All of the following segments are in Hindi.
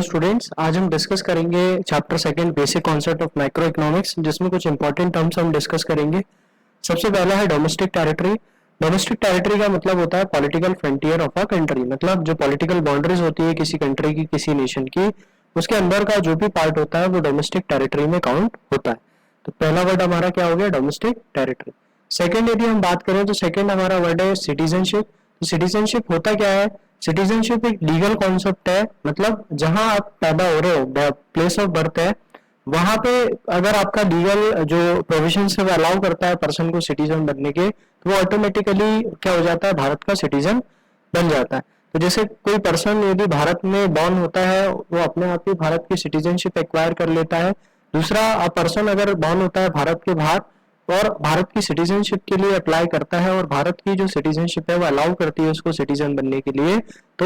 स्टूडेंट्स, आज हम डिस्कस करेंगे chapter second basic concept of micro economics, जिसमें कुछ इंपॉर्टेंट टर्म्स हम डिस्कस करेंगे। सबसे पहला है डोमेस्टिक टेरिटरी। डोमेस्टिक टेरिटरी का मतलब होता है political frontier of a country, मतलब जो पॉलिटिकल बाउंड्रीज होती है किसी कंट्री की, किसी नेशन की, उसके अंदर का जो भी पार्ट होता है वो डोमेस्टिक टेरिटरी में काउंट होता है। तो पहला वर्ड हमारा क्या हो गया, डोमेस्टिक टेरिटरी। सेकंड यदि हम बात करें तो सेकंड हमारा वर्ड है सिटीजनशिप। तो सिटीजनशिप होता क्या है? सिटीजनशिप एक लीगल कॉन्सेप्ट है, मतलब जहां आप पैदा हो रहे हो, प्लेस ऑफ बर्थ है, वहां पे अगर आपका लीगल जो प्रोविजन है वो अलाउ करता है पर्सन को सिटीजन बनने के, तो वो ऑटोमेटिकली क्या हो जाता है, भारत का सिटीजन बन जाता है। तो जैसे कोई पर्सन यदि भारत में बॉर्न होता है, वो अपने आप ही भारत की सिटीजनशिप एक्वायर कर लेता है। दूसरा पर्सन अगर बॉर्न होता है भारत के बाहर और भारत की सिटीजनशिप के लिए अप्लाई करता है, और भारत की जो सिटीजनशिप है वो अलाउ करती है उसको सिटीजन बनने के लिए, तो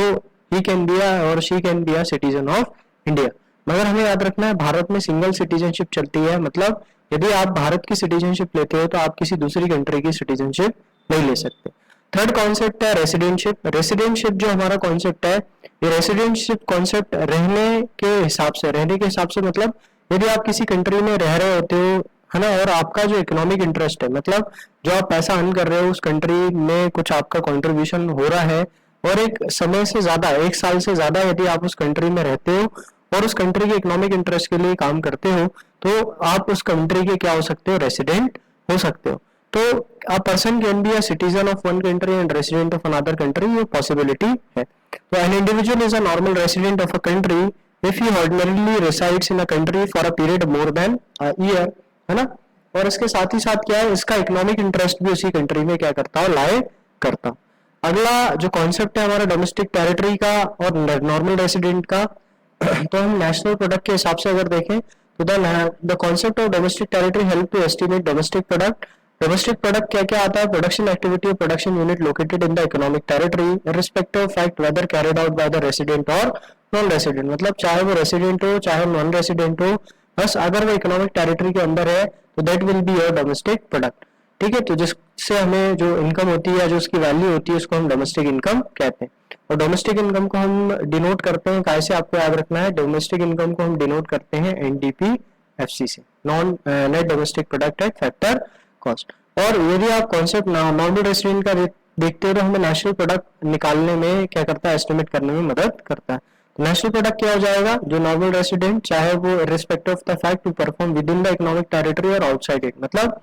ही कैन बी और she can be a citizen of India. मगर हमें याद रखना है, भारत में सिंगल सिटीजनशिप चलती है, मतलब यदि आप भारत की सिटीजनशिप लेते हो तो आप किसी दूसरी कंट्री की सिटीजनशिप नहीं ले सकते। थर्ड कॉन्सेप्ट है रेसिडेंटशिप। रेसिडेंटशिप जो हमारा कॉन्सेप्ट है, ये रेसिडेंटशिप कॉन्सेप्ट रहने के हिसाब से मतलब यदि आप किसी कंट्री में रह रहे होते हो, है ना, और आपका जो इकोनॉमिक इंटरेस्ट है, मतलब जो आप पैसा अर्न कर रहे हो उस कंट्री में कुछ आपका कंट्रीब्यूशन हो रहा है, और एक समय से ज्यादा, एक साल से ज्यादा यदि आप उस कंट्री में रहते हो और उस कंट्री के इकोनॉमिक इंटरेस्ट के लिए काम करते हो, तो आप उस कंट्री के क्या हो सकते हो, रेसिडेंट हो सकते हो। तो a person can be a citizen of one country and resident of another country, ये पॉसिबिलिटी है। तो an individual is a normal resident of a country if he ordinarily resides in a country for a period more than a year, है ना। और इसके साथ ही साथ क्या है, इसका इकोनॉमिक इंटरेस्ट भी उसी कंट्री में क्या करता है, लाए करता। अगला जो कॉन्सेप्ट है हमारा डोमेस्टिक टेरिटरी का और नॉर्मल रेसिडेंट का, तो हम नेशनल प्रोडक्ट के हिसाब से अगर देखें तो the concept of domestic territory help to estimate domestic product. Domestic product क्या क्या आता है? प्रोडक्शन एक्टिविटी और production unit located in the economic territory respective of fact whether carried out by the resident और नॉन रेसिडेंट, मतलब चाहे वो रेसिडेंट हो चाहे नॉन रेसिडेंट हो, बस अगर वो इकोनॉमिक टेरिटरी के अंदर है तो that will be your domestic product. ठीक है, तो जिससे हमें जो इनकम होती है या जो उसकी वैल्यू होती है उसको हम डोमेस्टिक इनकम कहते हैं। और डोमेस्टिक इनकम को हम डिनोट करते हैं कैसे, आपको याद रखना है, डोमेस्टिक इनकम को हम डिनोट करते हैं एनडीपीएफसी से, non net domestic product at factor cost. और यदि आप कॉन्सेप्ट नॉर्मल रेसिडेंट का देखते हो तो हमें नेशनल प्रोडक्ट निकालने में क्या करता है, एस्टिमेट करने में मदद करता है। नेशनल प्रोडक्ट क्या हो जाएगा, जो नॉर्मल रेसिडेंट चाहे वो respect of the fact to perform with in the economic territory और आउटसाइड इट, मतलब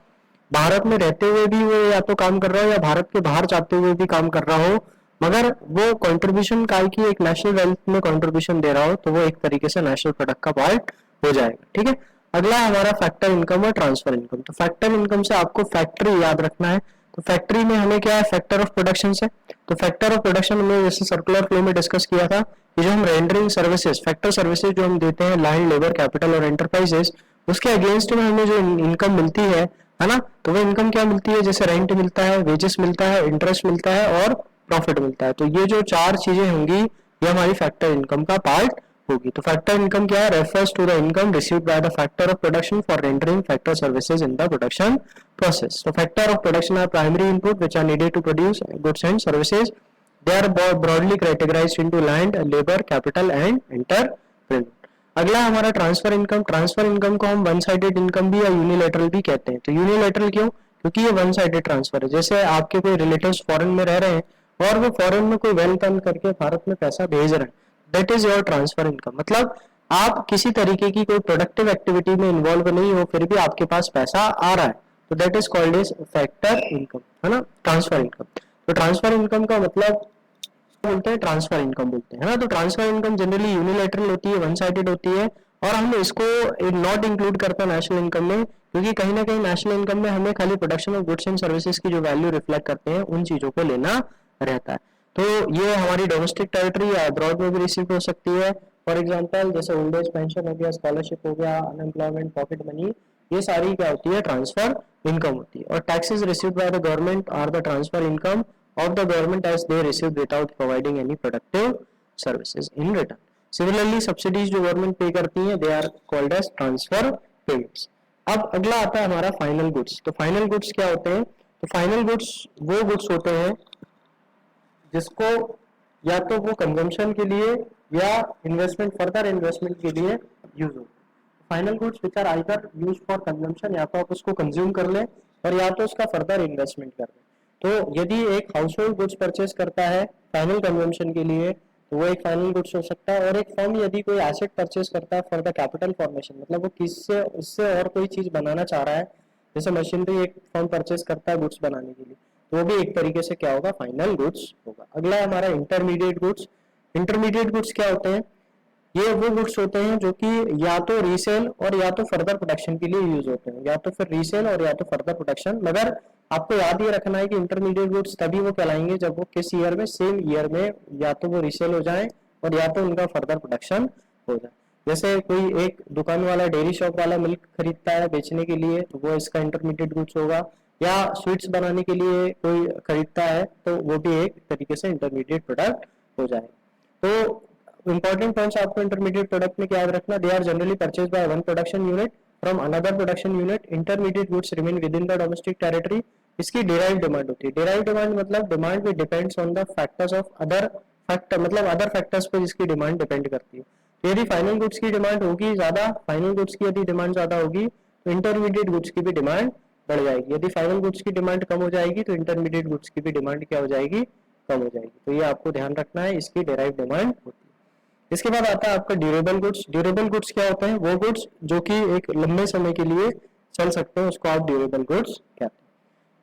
भारत में रहते हुए भी वो या तो काम कर रहा हो या भारत के बाहर जाते हुए भी काम कर रहा हो, मगर वो कंट्रीब्यूशन काय की एक नेशनल वेल्थ में कंट्रीब्यूशन दे रहा हो, तो वो एक तरीके से नेशनल प्रोडक्ट का पार्ट हो जाएगा। ठीक है, अगला है हमारा फैक्टर इनकम और ट्रांसफर इनकम। तो फैक्टर इनकम से आपको फैक्ट्री याद रखना है। तो फैक्ट्री में हमें क्या है, फैक्टर ऑफ प्रोडक्शन से। तो फैक्टर ऑफ प्रोडक्शन में जैसे सर्कुलर फ्लो में डिस्कस किया था, ये जो हम रेंडरिंग सर्विसेज, फैक्टर सर्विसेज जो हम देते हैं लैंड, लेबर, कैपिटल और एंटरप्राइजेस, उसके अगेंस्ट में हमें जो इनकम मिलती है ना, तो वो इनकम क्या मिलती है, जैसे रेंट मिलता है, वेजेस मिलता है, इंटरेस्ट मिलता है और प्रॉफिट मिलता है। तो ये जो चार चीजें होंगी ये हमारी फैक्टर इनकम का पार्ट होगी। तो फैक्टर इनकम क्या है, refers to the income received by the factor of production for rendering factor services in the production process. So factor of production are primary input which are needed to produce goods and services. They are broadly categorized into land, labor, capital and enterprise. अगला हमारा ट्रांसफर इनकम। ट्रांसफर इनकम को हम वन साइडेड इनकम भी या यूनिलेटरल भी कहते हैं। तो यूनिलेटरल क्यों? क्योंकि ये वन साइडेड ट्रांसफर है। जैसे आपके कोई रिलेटिव्स फॉरेन में रह रहे हैं और वो फॉरेन में कोई वेल्थ अर्न करके भारत में पैसा भेज रहे हैं, that is your transfer income. मतलब आप किसी तरीके की कोई प्रोडक्टिव एक्टिविटी में इन्वॉल्व नहीं हो, फिर भी आपके पास पैसा आ रहा है, तो that is called age factor income, है ना, ट्रांसफर इनकम। तो ट्रांसफर इनकम का मतलब बोलते हैं, ट्रांसफर इनकम बोलते हैं ना। तो ट्रांसफर इनकम जनरली यूनिलैटरल होती है, वन साइडेड होती है, और हम इसको नॉट इंक्लूड करते हैं नेशनल इनकम में, क्योंकि कहीं ना कहीं नेशनल इनकम में हमें खाली production of goods and services की जो वैल्यू रिफ्लेक्ट करते हैं उन चीजों को लेना रहता है। तो ये हमारी डोमेस्टिक टेरिटरी या अब्रॉड में भी रिसीव हो सकती है। फॉर एग्जांपल जैसे ओल्ड एज पेंशन हो गया, स्कॉलरशिप हो गया, अनएम्प्लॉयमेंट पॉकेट मनी, ये सारी क्या होती है, ट्रांसफर इनकम होती है। और taxes received by the government are the transfer income of the government as they received without providing any productive services in return. Similarly, subsidies जो गवर्नमेंट पे करती है, they are called as transfer payments. अब अगला आता है हमारा फाइनल गुड्स। तो फाइनल गुड्स क्या होते हैं? तो फाइनल गुड्स वो गुड्स होते हैं जिसको या तो वो कंजम्पशन के लिए या इन्वेस्टमेंट, फर्दर इन्वेस्टमेंट के लिए यूज हो। Final goods which are either use for consumption, या तो आप उसको कंज्यूम कर लें और या तो उसका फर्दर इन्वेस्टमेंट कर लें। तो यदि एक हाउस होल्ड गुड्स परचेज करता है फाइनल कंजम्पशन के लिए तो वो एक फाइनल गुड्स हो सकता है। और एक फर्म यदि कोई एसेट परचेज करता है फॉर द कैपिटल फॉर्मेशन, मतलब वो किससे उससे और कोई चीज बनाना चाह रहा है, जैसे मशीनरी एक फर्म परचेज करता है गुड्स बनाने के लिए, तो वो भी एक तरीके से क्या होगा, फाइनल गुड्स होगा। अगला है हमारा इंटरमीडिएट गुड्स। इंटरमीडिएट गुड्स क्या होते हैं, ये वो गुड्स होते हैं जो कि या तो रीसेल और या तो फर्दर प्रोडक्शन के लिए यूज होते हैं, या तो फिर रीसेल और या तो फर्दर प्रोडक्शन। मगर आपको याद ये रखना है कि इंटरमीडिएट गुड्स तभी वो कहलाएंगे जब वो किस ईयर में, सेम ईयर में या तो वो रीसेल हो जाए और या तो उनका फर्दर प्रोडक्शन हो जाए। जैसे कोई एक दुकान वाला, डेयरी शॉप वाला मिल्क खरीदता है बेचने के लिए तो वो इसका इंटरमीडिएट गुड्स होगा, या स्वीट्स बनाने के लिए कोई खरीदता है तो वो भी एक तरीके से इंटरमीडिएट प्रोडक्ट हो जाए। तो इंपॉर्टेंट पॉइंट्स आपको इंटरमीडिएट प्रोडक्ट में क्या याद रखना, they are generally purchase by one production unit from another production unit. Intermediate goods remain with in the domestic territory. इसकी डिराइव डिमांड होती है। डिराइव डिमांड मतलब डिमांड भी depends on the factors of other factor, मतलब अदर फैक्टर्स पे जिसकी डिमांड डिपेंड करती है। तो यदि फाइनल गुड्स की डिमांड होगी ज्यादा, फाइनल गुड्स की यदि डिमांड ज्यादा होगी तो इंटरमीडिएट गुड्स की भी डिमांड बढ़ जाएगी। यदि फाइनल गुड्स की डिमांड कम हो जाएगी तो इंटरमीडिएट गुड्स की भी डिमांड क्या हो जाएगी, कम हो जाएगी। तो ये आपको ध्यान रखना है, इसकी डिराइव डिमांड होती है। इसके बाद आता है आपका ड्यूरेबल गुड्स। ड्यूरेबल गुड्स क्या होते हैं, वो गुड्स जो कि एक लंबे समय के लिए चल सकते हैं, उसको आप ड्यूरेबल गुड्स कहते हैं।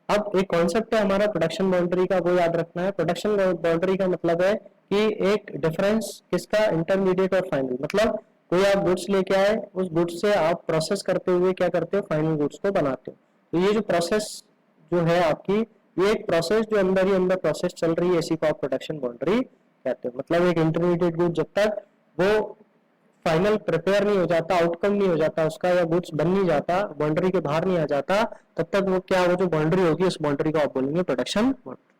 अब एक कॉन्सेप्ट है हमारा प्रोडक्शन बाउंड्री का, वो याद रखना है। प्रोडक्शन बाउंड्री का मतलब है कि एक डिफरेंस किसका, इंटरमीडिएट और फाइनल। मतलब कोई आप गुड्स लेके आए, उस गुड्स से आप प्रोसेस करते हुए क्या करते हो, फाइनल गुड्स को बनाते हो। तो ये जो प्रोसेस जो है आपकी, ये एक प्रोसेस जो अंदर ही अंदर प्रोसेस चल रही है, इसी को आप प्रोडक्शन बाउंड्री कहते हो। मतलब एक इंटरमीडिएट गुड जब तक वो फाइनल प्रिपेयर नहीं हो जाता, आउटकम नहीं हो जाता उसका, या गुड्स बन नहीं जाता, बाउंड्री के बाहर नहीं आ जाता, तब तक वो क्या, वो जो बाउंड्री होगी उस बाउंड्री को आप बोलेंगे प्रोडक्शन बाउंड्री।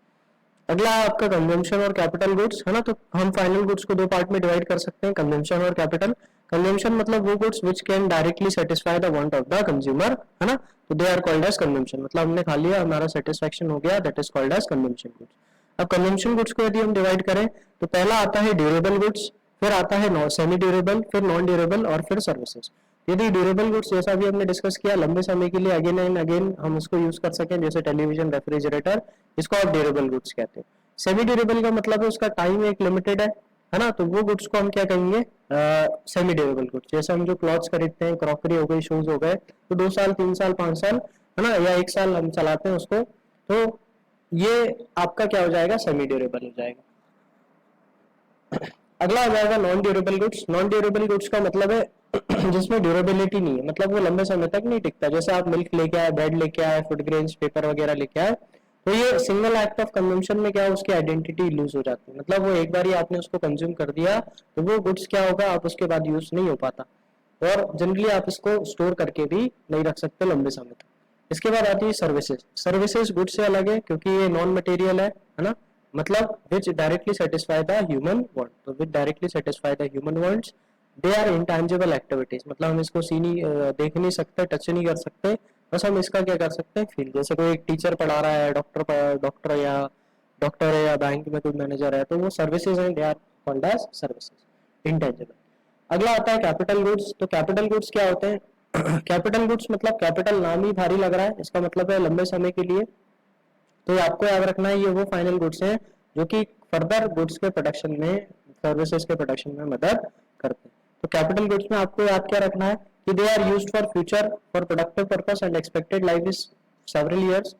अगला आपका कंजम्पशन और कैपिटल गुड्स है ना। तो हम फाइनल गुड्स को दो पार्ट में डिवाइड कर सकते हैं, कंजम्पशन और कैपिटल। कंजम्पशन मतलब वो goods which can directly satisfy the want of the consumer, है ना। तो they are called as consumption, मतलब हमने खा लिया, हमारा सेटिस्फेक्शन हो गया, that is called as consumption goods. अब कंजम्पशन गुड्स को यदि हम डिवाइड करें तो पहला आता है ड्यूरेबल गुड्स, फिर आता है सेमी ड्यूरेबल, फिर नॉन ड्यूरेबल और फिर सर्विसेज। यदि ड्यूरेबल गुड्स जैसा भी हमने डिस्कस किया, लंबे समय के लिए अगेन एंड अगेन हम उसको यूज कर सकें, जैसे टेलीविजन, रेफ्रिजरेटर, इसको आप ड्यूरेबल गुड्स कहते हैं। सेमी ड्यूरेबल का मतलब है उसका टाइम एक लिमिटेड है ना, तो वो गुड्स को हम क्या कहेंगे, सेमी ड्यूरेबल गुड्स। जैसे हम जो क्लॉथ्स खरीदते हैं, क्रॉकरी हो गई, शूज हो गए, तो 2 साल 3 साल 5 साल है ना, या 1 साल हम चलाते हैं उसको, तो ये आपका क्या हो जाएगा, सेमी ड्यूरेबल हो जाएगा। अगला आ जाएगा non durable goods. Non durable goods का मतलब है जिसमें ड्यूरेबिलिटी नहीं है, मतलब वो लंबे समय तक नहीं टिकता। जैसे आप मिल्क लेके आए, ब्रेड लेके आए, फूड ग्रेन्स, पेपर वगैरह लेके आए, तो ये सिंगल एक्ट ऑफ कंजम्पशन में क्या है, उसकी आइडेंटिटी लूज हो जाती है। मतलब वो एक बार ही आपने उसको कंज्यूम कर दिया तो वो गुड्स क्या होगा, आप उसके बाद यूज नहीं हो पाता, और जनरली आप इसको स्टोर करके भी नहीं रख सकते लंबे समय तक। इसके बाद आती है सर्विसेज। सर्विसेज गुड्स से अलग है क्योंकि ये नॉन मटेरियल है ना, मतलब which directly satisfy the human want. तो which directly satisfy the human wants, they are intangible activities, मतलब हम इसको सी नहीं, देख नहीं सकते, टच नहीं कर सकते, बस हम इसका क्या कर सकते हैं, फील। जैसे कोई एक टीचर पढ़ा रहा है, डॉक्टर है या बैंक में कोई मैनेजर है, तो वो सर्विसेज हैं, they are called as services, intangible. अगला आता है कैपिटल गुड्स। तो कैपिटल गुड्स क्या होते हैं कैपिटल गुड्स मतलब कैपिटल नाम ही भारी लग रहा है, इसका मतलब है लंबे समय के लिए। तो आपको याद रखना है ये वो फाइनल गुड्स हैं जो कि फर्दर गुड्स के प्रोडक्शन में, सर्विसेज के प्रोडक्शन में मदद करते हैं। तो कैपिटल गुड्स में आपको याद क्या रखना है कि they are used for future, for productive purpose and expected life is several years.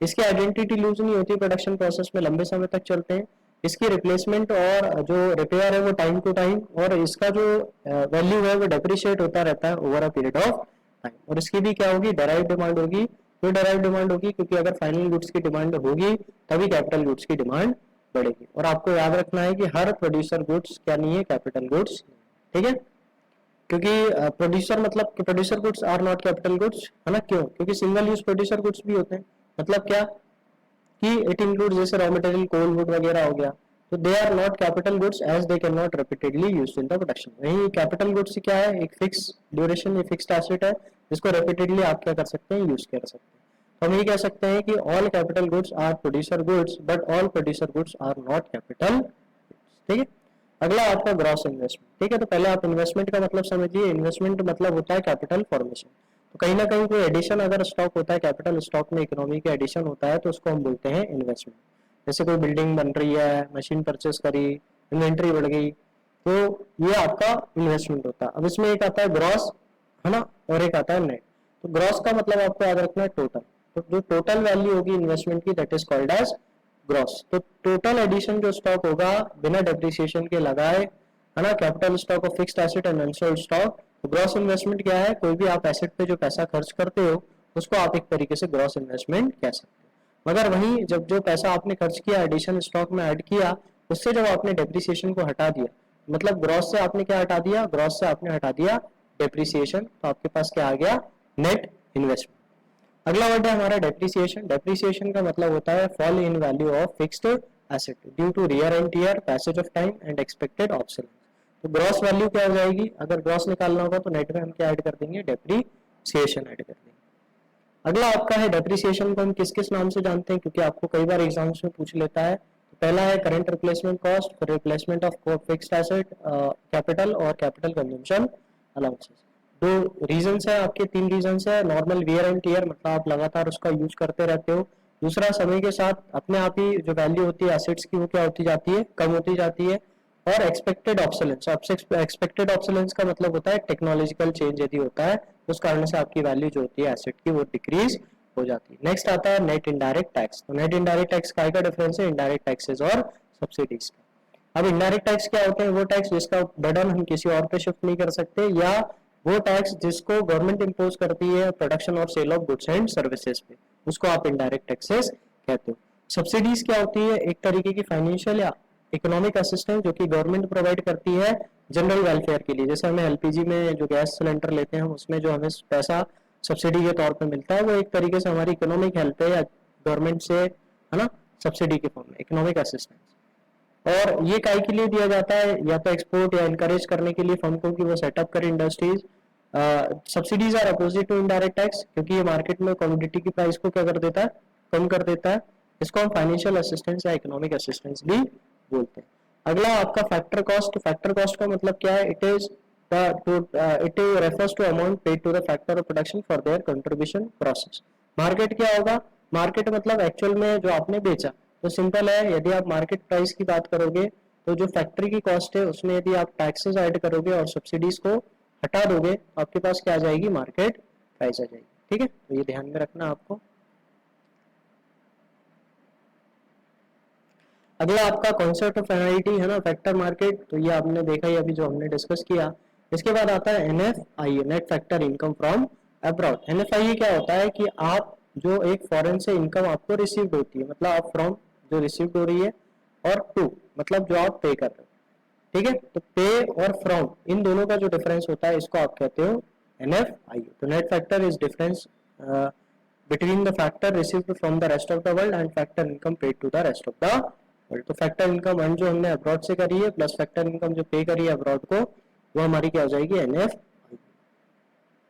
इसकी आइडेंटिटी लूज नहीं होती, प्रोडक्शन प्रोसेस में लंबे समय तक चलते हैं। इसकी रिप्लेसमेंट और जो रिपेयर है वो टाइम टू टाइम, और इसका जो वैल्यू है वो डेप्रिशिएट होता रहता है over a period of time. और इसकी भी क्या होगी, डायरेक्ट डिमांड होगी। क्यों डायरेक्ट डिमांड होगी, क्योंकि अगर फाइनल गुड्स की डिमांड होगी तभी कैपिटल गुड्स की डिमांड बढ़ेगी। और आपको याद रखना है कि हर प्रोड्यूसर गुड्स क्या नहीं है, कैपिटल गुड्स, ठीक है। क्योंकि प्रोड्यूसर मतलब producer goods are not capital goods, है ना। क्यों, क्योंकि सिंगल यूज प्रोड्यूसर गुड्स भी होते हैं। मतलब क्या कि इट इंक्लूड जैसे रॉ मटेरियल, कोल वुड वगैरह हो गया, तो they are not capital goods as they can not repeatedly used in the production. वहीं कैपिटल गुड्स क्या है, एक फिक्स ड्यूरेशन, ये फिक्स्ड एसेट है जिसको रिपीटेडली आप क्या कर सकते हैं, यूज कर सकते हैं। तो हम ये कह सकते हैं कि all capital goods are producer goods but all producer goods are not capital, ठीक है। अगला आपका ग्रॉस इन्वेस्टमेंट, ठीक है। तो पहले आप इन्वेस्टमेंट का मतलब समझिए। इन्वेस्टमेंट मतलब होता है कैपिटल फॉर्मेशन। तो कहीं ना कहीं कोई एडिशन अगर स्टॉक होता है, कैपिटल स्टॉक में इकोनॉमी का एडिशन होता है, तो उसको हम बोलते हैं इन्वेस्टमेंट। जैसे कोई बिल्डिंग बन रही है, मशीन परचेस करी, इन्वेंट्री बढ़ गई, तो ये आपका इन्वेस्टमेंट होता है। अब इसमें एक आता है ग्रॉस, है ना, और एक आता है नेट। तो ग्रॉस का मतलब आपको याद रखना है टोटल। तो जो टोटल वैल्यू होगी इन्वेस्टमेंट की, that is called as gross. तो टोटल एडिशन जो स्टॉक होगा बिना डेप्रिसिएशन के लगाए, है ना, capital stock of fixed asset and unsold stock. तो ग्रॉस इन्वेस्टमेंट क्या है? कोई भी आप एसेट पे जो पैसा खर्च करते हो उसको आप एक तरीके से ग्रॉस इन्वेस्टमेंट कह सकते हो। मगर वहीं जब जो पैसा आपने खर्च किया, एडिशन स्टॉक में ऐड किया, उससे जब आपने डेप्रिसिएशन को हटा दिया, मतलब ग्रॉस से आपने क्या हटा दिया? ग्रॉस से आपने हटा दिया डेप्रिसिएशन, तो आपके पास क्या आ गया? Net investment. अगला वर्ड है हमारा डेप्रिसिएशन। डेप्रिसिएशन का मतलब होता है fall in value of fixed asset due to wear and tear, passage of time and expected obsolescence. तो ग्रॉस वैल्यू क्या हो जाएगी? अगर ग्रॉस निकालना होगा तो नेट में हम क्या ऐड कर देंगे? डेप्रिसिएशन ऐड कर देंगे। अगला आपका है डेप्रिसिएशन को हम किस किस नाम से जानते हैं, क्योंकि आपको कई बार एग्जाम्स में पूछ लेता है। तो पहला है करंट रिप्लेसमेंट कॉस्ट, फिर replacement of fixed asset capital, और कैपिटल कंजम्पशन अलाउंसेस। दो रीजंस है आपके, तीन रीजंस है। नॉर्मल वियर एंड टीयर, मतलब आप लगातार उसका यूज करते रहते हो। दूसरा, समय के साथ अपने आप ही जो वैल्यू होती है एसेट्स की वो क्या होती जाती है? कम होती जाती है। और एक्सपेक्टेड ऑब्सोलेंस, एक्सपेक्टेड ऑब्सोलेंस का मतलब होता है टेक्नोलॉजिकल चेंज यदि होता है उस कारण से आपकी वैल्यू जो होती है एसेट की वो डिक्रीज हो जाती है। नेक्स्ट आता है नेट इनडायरेक्ट टैक्स। तो नेट इनडायरेक्ट टैक्स का डिफरेंस है इनडायरेक्ट टैक्सेस और सब्सिडीज का। अब इनडायरेक्ट टैक्स क्या होते हैं? वो टैक्स जिसका बर्डन हम किसी और पे शिफ्ट नहीं कर सकते, या वो टैक्स जिसको गवर्नमेंट इंपोज करती है प्रोडक्शन और sale of goods and services पे, उसको आप इनडायरेक्ट टैक्सेस कहते हो। सब्सिडीज क्या होती है? एक तरीके की फाइनेंशियल या इकोनॉमिक असिस्टेंस जो कि गवर्नमेंट प्रोवाइड करती है जनरल वेलफेयर के लिए। जैसे हमें एलपीजी में जो गैस सिलेंडर लेते हैं उसमें जो हमें पैसा सब्सिडी के तौर पे मिलता है, वो एक तरीके से हमारी इकोनॉमिक हेल्प है, या गवर्नमेंट से, है ना, सब्सिडी के फॉर्म में इकोनॉमिक असिस्टेंस। और ये काय के लिए दिया जाता है? या तो एक्सपोर्ट या इनकरेज करने के लिए फर्म को कि वो सेटअप करे industries. Subsidies are opposite to indirect tax, क्योंकि ये मार्केट में कमोडिटी की प्राइस को क्या कर देता है? कम कर देता है। इसको हम फाइनेंशियल असिस्टेंस या इकोनॉमिक असिस्टेंस भी बोलते हैं। अगला आपका फैक्टर कॉस्ट। फैक्टर कॉस्ट का मतलब क्या है? It refers to amount paid to the factor of production for their contribution process. Market क्या होगा? मार्केट मतलब एक्चुअल में जो आपने बेचा। तो सिंपल है, यदि आप मार्केट प्राइस की बात करोगे तो जो फैक्ट्री की कॉस्ट है उसमें यदि आप टैक्सेस ऐड करोगे और सब्सिडीज को हटा दोगे तो आपके पास क्या आ जाएगी? मार्केट प्राइस आ जाएगी। ठीक है, तो ये ध्यान में रखना आपको। अगला आपका कॉन्सेप्ट ऑफ एनआईटी है ना, फैक्टर मार्केट। तो ये आपने देखा ही अभी जो हमने डिस्कस किया। इसके बाद आता है NFIA, net factor income from abroad. NFIA क्या होता है कि आप जो एक फॉरेन से इनकम आपको रिसीव्ड होती है, मतलब आप फ्रॉम जो रिसीव्ड हो रही है, और टू मतलब जो आप पे कर रहे हो। ठीक है, तो पे और फ्रॉम इन दोनों का जो डिफरेंस होता है इसको आप कहते हो एनएफआईए। तो net factor is difference between the factor received from the rest of the world and factor income paid to the rest of the world. तो फैक्टर इनकम अर्न जो हमने अब्रॉड से करी है प्लस फैक्टर इनकम जो पे करी है अब्रॉड को, वो हमारी क्या हो जाएगी? एनएफ।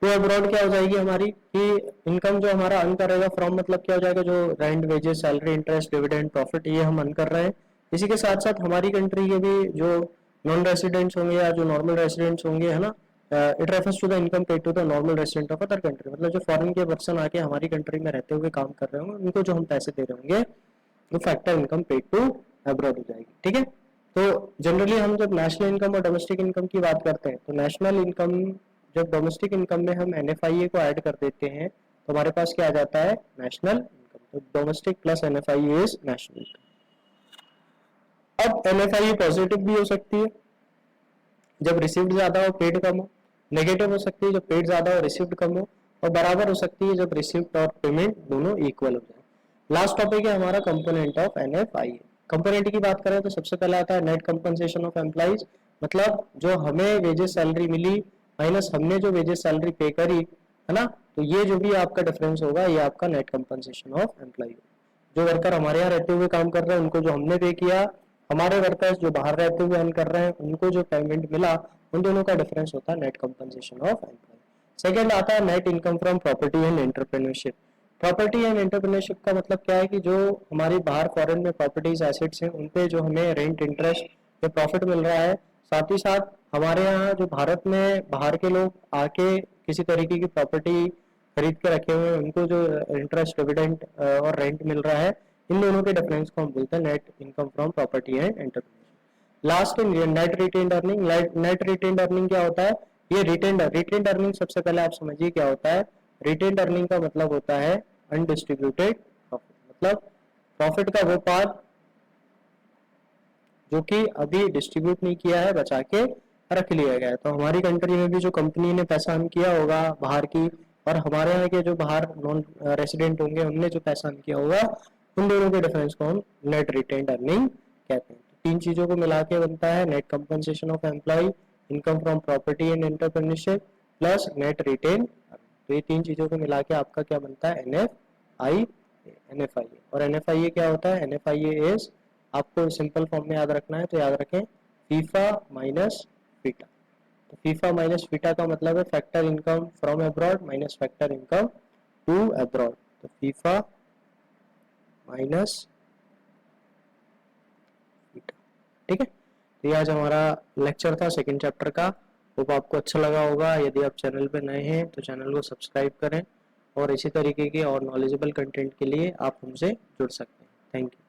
तो अब्रॉड क्या हो जाएगी हमारी कि इनकम जो हमारा अर्न करेगा फ्रॉम, मतलब क्या हो जाएगा? जो rent, wages, salary, interest, dividend, profit, ये हम अर्न कर रहे हैं। इसी के साथ साथ हमारी कंट्री के भी जो नॉन रेसिडेंट्स होंगे या जो नॉर्मल रेसिडेंट्स होंगे, है ना, it refers to the income paid to the normal resident of other country. मतलब जो फॉरेन के पर्सन आके हमारी कंट्री में रहते हुए काम कर रहे होंगे उनको जो हम पैसे दे रहे होंगे वो factor income paid to abroad हो जाएगी। ठीक है, तो जनरली हम जब नेशनल इनकम और डोमेस्टिक इनकम की बात करते हैं तो नेशनल इनकम, जब डोमेस्टिक इनकम में हम एनएफआईए को ऐड कर देते हैं तो हमारे पास क्या आ जाता है? National income. तो domestic plus NFIA is national income. अब एनएफआईए पॉजिटिव भी हो सकती है जब रिसीव्ड ज्यादा हो पेड कम हो, नेगेटिव हो सकती है जब पेड ज्यादा हो रिसीव्ड कम हो, और बराबर हो सकती है जब रिसीव्ड और पेमेंट दोनों इक्वल हो जाए। लास्ट टॉपिक है हमारा कंपोनेंट ऑफ एनएफआईए। कंपोनेंट की बात करें तो सबसे पहले आता है नेट कंपनसेशन ऑफ एम्प्लॉइज, मतलब जो हमें वेजेस सैलरी मिली माइनस हमने जो वेजेस सैलरी पे करी, है ना, तो ये जो भी आपका डिफरेंस होगा ये आपका नेट कंपनसेशन ऑफ एम्प्लॉय। जो वर्कर हमारे यहाँ रहते हुए काम कर रहे हैं उनको जो हमने पे किया, हमारे वर्कर्स जो बाहर रहते हुए अर्न कर रहे हैं उनको जो पेमेंट मिला, उन दोनों का डिफरेंस होता है net compensation of employ. Second आता है net income from property and entrepreneurship. Property and entrepreneurship का मतलब क्या है कि जो हमारी बाहर फॉरेन में प्रॉपर्टीज एसेट्स हैं उन पे जो हमें रेंट, इंटरेस्ट ये प्रॉफिट मिल रहा है। साथ ही साथ हमारे यहाँ जो भारत में बाहर के लोग आके किसी तरीके की प्रॉपर्टी खरीद के रखे हुए हैं, उनको जो इंटरेस्ट, डिविडेंड और रेंट मिल रहा है, इन दोनों के डिफरेंस को हम बोलते हैं net income from property and entrepreneurship. Last in net retained earning. Net retained earning क्या होता है? ये रिटेन्ड अर्निंग सबसे पहले आप समझिए क्या होता है। रिटेन्ड अर्निंग का मतलब होता है अनडिस्ट्रीब्यूटेड प्रॉफिट, मतलब प्रॉफिट का वो पार्ट जो कि अभी डिस्ट्रीब्यूट नहीं किया है, बचा के रख लिया गया है। तो हमारी कंट्री में भी जो कंपनी ने पैसा अर्न किया होगा बाहर की, और हमारे यहाँ के जो बाहर नॉन रेसिडेंट होंगे उनने जो पैसा अर्न किया होगा, उन दोनों के डिफरेंस को हम नेट रिटेन्ड अर्निंग कहते हैं। तो तीन चीजों को मिला के बनता है net compensation of employ, income from property and entrepreneurship plus net retain. तो ये तीन चीजों को मिला के आपका क्या बनता है? एनएफआईए। और एनएफआईए क्या होता है? एनएफआईए इज, आपको सिंपल फॉर्म में याद रखना है तो याद रखें, फीफा माइनस फीटा। तो फीफा माइनस फीटा का मतलब है factor income from abroad minus factor income to abroad. तो फीफा माइनस फीटा। ठीक है, तो ये आज हमारा लेक्चर था सेकंड चैप्टर का। होप आपको अच्छा लगा होगा। यदि आप चैनल पे नए हैं तो चैनल को सब्सक्राइब करें, और इसी तरीके के और नॉलेजेबल कंटेंट के लिए आप हमसे जुड़ सकते हैं। Thank you.